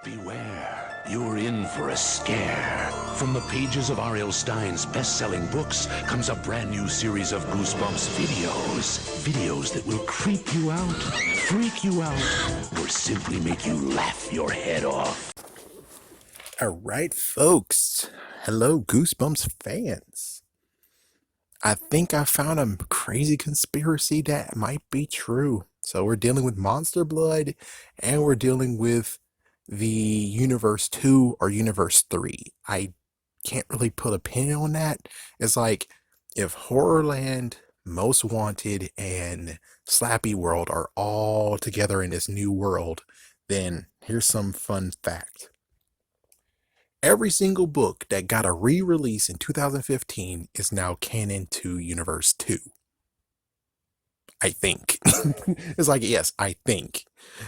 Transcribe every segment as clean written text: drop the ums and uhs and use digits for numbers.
Beware, you're in for a scare. From the pages of R.L. Stine's best-selling books comes a brand new series of Goosebumps videos. Videos that will creep you out, freak you out, or simply make you laugh your head off. All right, folks. Hello, Goosebumps fans. I think I found a crazy conspiracy that might be true. So we're dealing with Monster Blood, and we're dealing with the Universe 2 or Universe 3. I can't really put a pin on that. It's like if Horrorland, Most Wanted, and Slappy World are all together in this new world, then here's some fun fact. Every single book that got a re-release in 2015 is now canon to Universe 2. I think. It's like, yes, I think.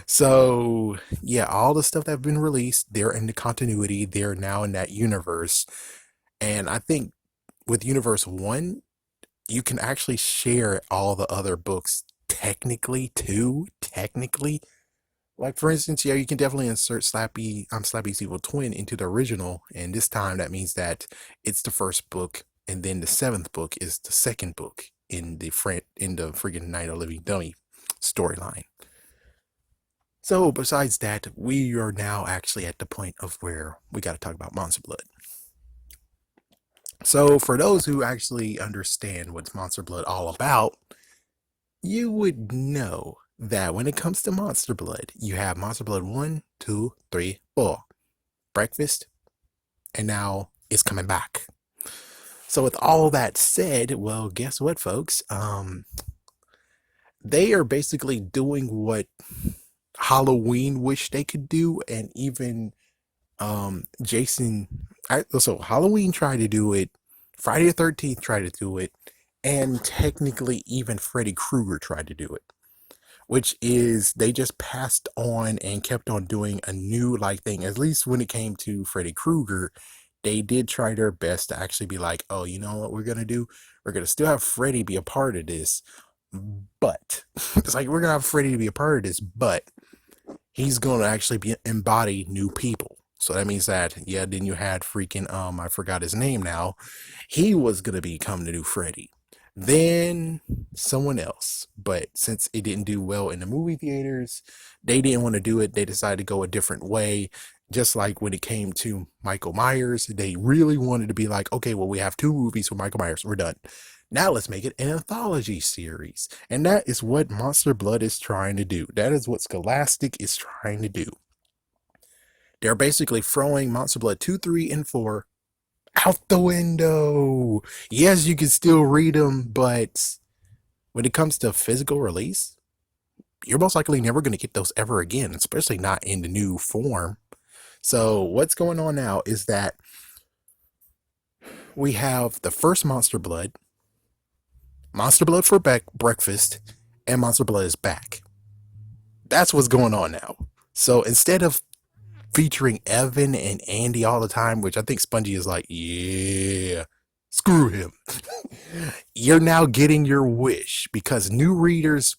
So, yeah, all the stuff that have been released, they're in the continuity. They're now in that universe. And I think with Universe 1, you can actually share all the other books technically too. Technically. Like, for instance, yeah, you can definitely insert Slappy's Evil Twin into the original, and this time that means that it's the first book, and then the seventh book is the second book in the friggin' Night of the Living Dummy storyline. So, besides that, we are now actually at the point of where we got to talk about Monster Blood. So, for those who actually understand what's Monster Blood all about, you would know that when it comes to Monster Blood, you have Monster Blood 1, 2, 3, 4, Breakfast, and now it's coming back. So with all that said, well, guess what, folks? They are basically doing what Halloween wished they could do, and even so Halloween tried to do it, Friday the 13th tried to do it, and technically even Freddy Krueger tried to do it. Which is they just passed on and kept on doing a new thing. At least when it came to Freddy Krueger, they did try their best to actually be like, oh, you know what we're gonna do? We're gonna still have Freddy be a part of this, but it's like we're gonna have Freddy to be a part of this, but he's gonna actually embody new people. So that means that, yeah, then you had freaking I forgot his name now. He was gonna become the new Freddy. Then someone else, but since it didn't do well in the movie theaters, they didn't want to do it. They decided to go a different way. Just like when it came to Michael Myers, they really wanted to be like, okay, well, we have 2 movies for Michael Myers. We're done. Now let's make it an anthology series. And that is what Monster Blood is trying to do. That is what Scholastic is trying to do. They're basically throwing Monster Blood 2, 3, and 4 out the window. Yes, you can still read them, but when it comes to physical release, you're most likely never going to get those ever again, especially not in the new form. So what's going on now is that we have the first Monster Blood for breakfast, and Monster Blood is back. That's what's going on now. So instead of featuring Evan and Andy all the time, which I think Spongey is like, yeah, screw him. You're now getting your wish, because new readers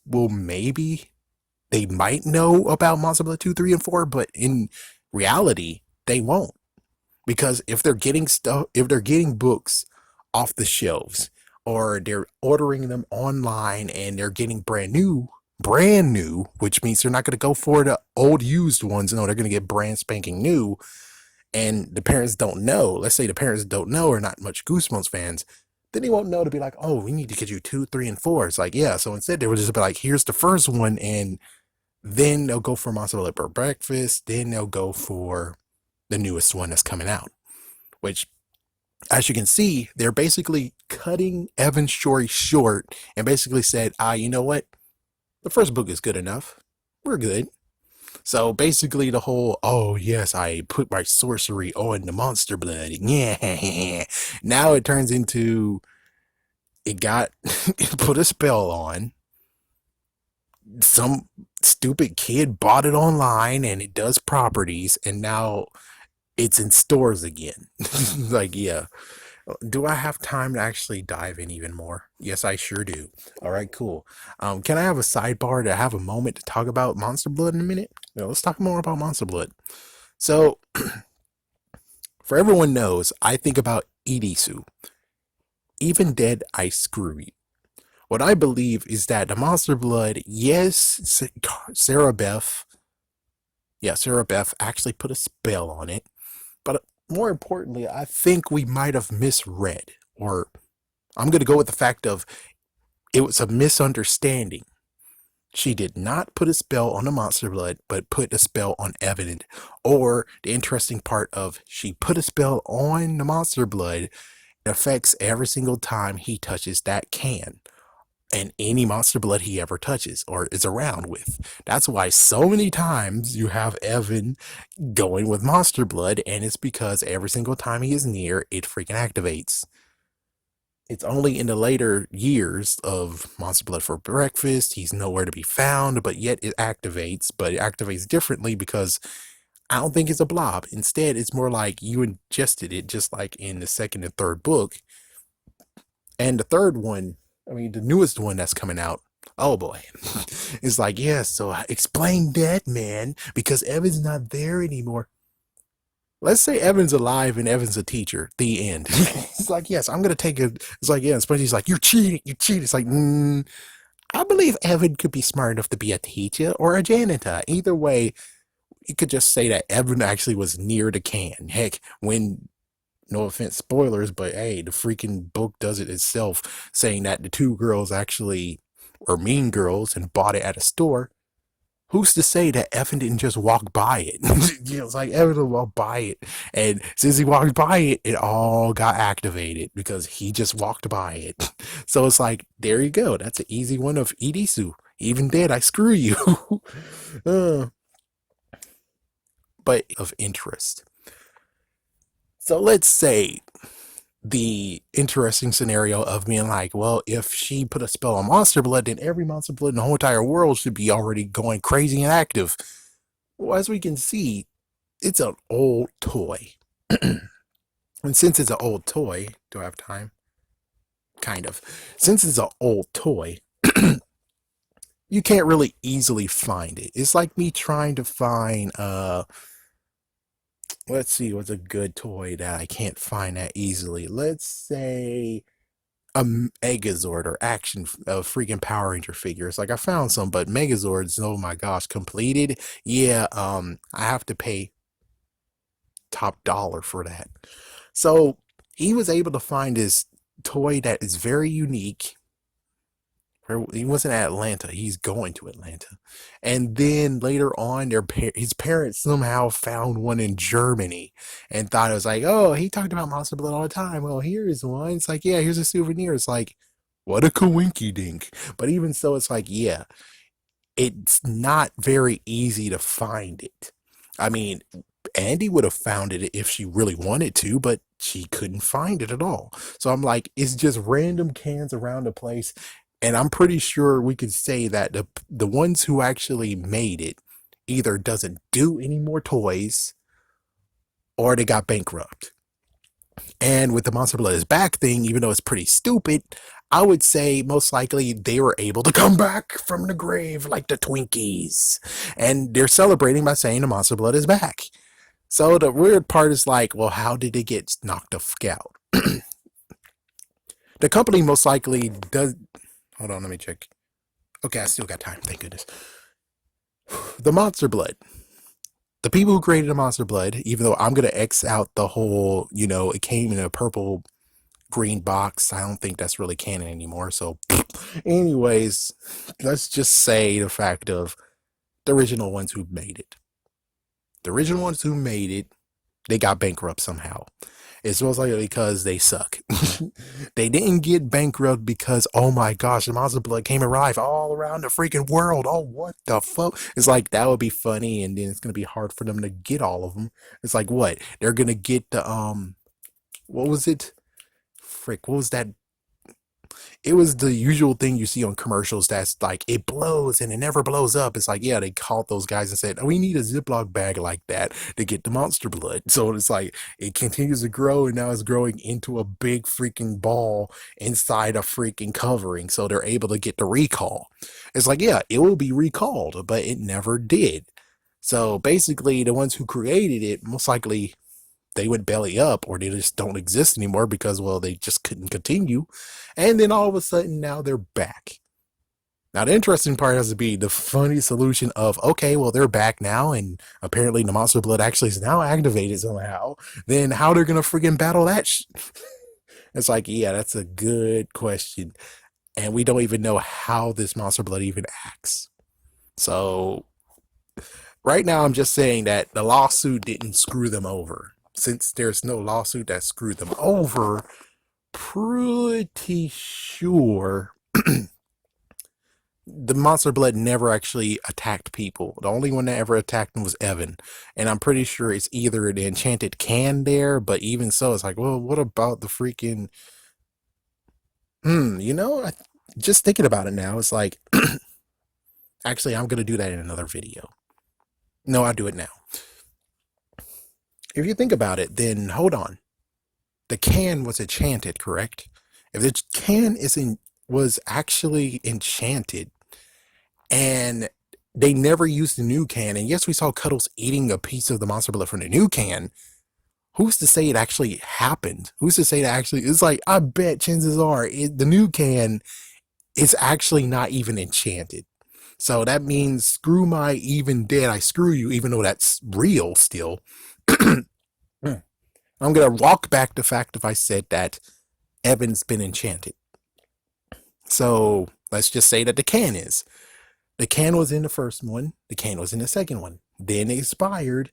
they might know about Monster Blood 2, 3, and 4, but in reality, they won't. Because if they're getting books off the shelves, or they're ordering them online and they're getting brand new, which means they're not going to go for the old used ones. No, they're going to get brand spanking new. And the parents don't know. Let's say the parents don't know, or not much Goosebumps fans. Then they won't know to be like, oh, we need to get you 2, 3, and 4. It's like, yeah. So instead, they will just be like, here's the first one. And then they'll go for Monster Blood for breakfast. Then they'll go for the newest one that's coming out. Which, as you can see, they're basically cutting Evan's story short and basically said, you know what? The first book is good enough. We're good. So basically the whole, oh yes, I put my sorcery on the Monster Blood. Yeah. Now it turns into, it put a spell on. Some stupid kid bought it online and it does properties, and now it's in stores again. Like, yeah. Do I have time to actually dive in even more? Yes, I sure do. All right, cool. Can I have a sidebar to have a moment to talk about Monster Blood in a minute? Let's talk more about Monster Blood. So, for everyone knows, I think about Irisu. Even dead, I screw you. What I believe is that the monster blood, yes, Sarah Beth, yeah, Sarah Beth actually put a spell on it. But more importantly, I think we might have misread, or I'm going to go with the fact of it was a misunderstanding. She did not put a spell on the monster blood, but put a spell on Evan. Or the interesting part of she put a spell on the monster blood, it affects every single time he touches that can. And any monster blood he ever touches or is around with. That's why so many times you have Evan going with monster blood, and it's because every single time he is near, it freaking activates. It's only in the later years of Monster Blood for Breakfast, he's nowhere to be found, but yet it activates, but it activates differently because I don't think it's a blob. Instead, it's more like you ingested it, just like in the second and third book. And the third one, I mean, the newest one that's coming out, oh boy, it's like, yeah, so explain that, man, because Evan's not there anymore. Let's say Evan's alive and Evan's a teacher. The end. It's like, yes, I'm gonna take it. It's like, yeah, and Spongey's like, you're cheating, you cheat. It's like, I believe Evan could be smart enough to be a teacher or a janitor. Either way, you could just say that Evan actually was near the can. Heck, when no offense, spoilers, but hey, the freaking book does it itself, saying that the two girls actually were mean girls and bought it at a store. Who's to say that Evan didn't just walk by it? It's like Evan will walk by it, and since he walked by it, it all got activated because he just walked by it. So it's like, there you go. That's an easy one of Irisu. Even dead, I screw you. uh, but of interest. So let's say the interesting scenario of being like, well, if she put a spell on monster blood, then every monster blood in the whole entire world should be already going crazy and active. Well, as we can see, it's an old toy. And since it's an old toy, do I have time? Kind of. Since it's an old toy, you can't really easily find it. It's like me trying to find let's see what's a good toy that I can't find that easily. Let's say a Megazord or action freaking Power Ranger figures. Like I found some, but Megazords, oh my gosh, completed. Yeah, I have to pay top dollar for that. So he was able to find this toy that is very unique. He wasn't at Atlanta. He's going to Atlanta, and then later on, his parents somehow found one in Germany and thought it was like, oh, he talked about Monster Blood all the time. Well, here's one. It's like, yeah, here's a souvenir. It's like, what a coinky dink. But even so, it's like, yeah, it's not very easy to find it. I mean, Andy would have found it if she really wanted to, but she couldn't find it at all. So I'm like, it's just random cans around the place. And I'm pretty sure we could say that the ones who actually made it either doesn't do any more toys or they got bankrupt. And with the Monster Blood is Back thing, even though it's pretty stupid, I would say most likely they were able to come back from the grave like the Twinkies. And they're celebrating by saying the Monster Blood is back. So the weird part is like, well, how did it get knocked the fuck out? The company most likely does. Hold on, let me check. Okay, I still got time, thank goodness. The Monster Blood. The people who created the Monster Blood, even though I'm going to X out the whole, it came in a purple green box. I don't think that's really canon anymore. So, anyways, let's just say the fact of the original ones who made it. The original ones who made it, they got bankrupt somehow. It's most likely because they suck. They didn't get bankrupt because, oh my gosh, the Monster Blood came alive all around the freaking world. Oh, what the fuck? It's like, that would be funny, and then it's going to be hard for them to get all of them. It's like, what? They're going to get the, what was it? Frick, what was that? It was the usual thing you see on commercials that's like, it blows and it never blows up. It's like, yeah, they called those guys and said, oh, we need a Ziploc bag like that to get the Monster Blood. So it's like, it continues to grow, and now it's growing into a big freaking ball inside a freaking covering. So they're able to get the recall. It's like, yeah, it will be recalled, but it never did. So basically, the ones who created it, most likely they would belly up or they just don't exist anymore because, well, they just couldn't continue. And then all of a sudden, now they're back. Now, the interesting part has to be the funny solution of, okay, well, they're back now, and apparently the monster blood actually is now activated somehow. Then how they're going to friggin' battle that It's like, yeah, that's a good question. And we don't even know how this monster blood even acts. So, right now, I'm just saying that the lawsuit didn't screw them over. Since there's no lawsuit that screwed them over, pretty sure the monster blood never actually attacked people. The only one that ever attacked them was Evan. And I'm pretty sure it's either the enchanted can there, but even so, it's like, well, what about the freaking... just thinking about it now, it's like, actually, I'm going to do that in another video. No, I'll do it now. If you think about it, then hold on. The can was enchanted, correct? If the can was actually enchanted, and they never used the new can, and yes, we saw Cuddles eating a piece of the monster blood from the new can, who's to say it actually happened? Who's to say that actually... It's like, I bet chances are the new can is actually not even enchanted. So that means, screw my even dead, I screw you, even though that's real still. I'm going to walk back the fact if I said that Evan's been enchanted. So let's just say that the can is. The can was in the first one. The can was in the second one. Then it expired.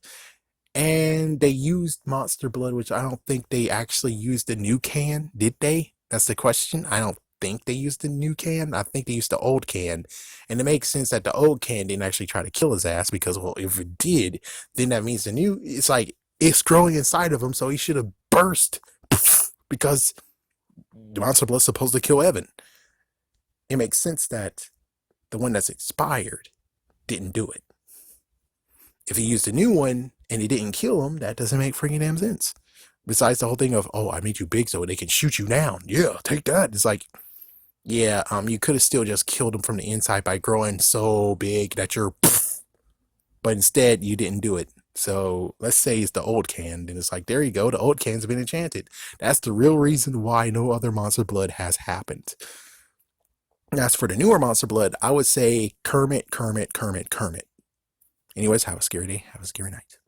And they used monster blood, which I don't think they actually used the new can. Did they? That's the question. I don't think they used the new can. I think they used the old can. And it makes sense that the old can didn't actually try to kill his ass because, well, if it did, then that means the new... It's like, it's growing inside of him, so he should have burst because the monster blood's supposed to kill Evan. It makes sense that the one that's expired didn't do it. If he used a new one and it didn't kill him, that doesn't make freaking damn sense. Besides the whole thing of, oh, I made you big so they can shoot you down. Yeah, take that. It's like, yeah, you could have still just killed him from the inside by growing so big that you're... But instead, you didn't do it. So let's say it's the old can. Then it's like, there you go. The old can's been enchanted. That's the real reason why no other monster blood has happened. As for the newer monster blood, I would say Kermit, Kermit, Kermit, Kermit. Anyways, have a scary day. Have a scary night.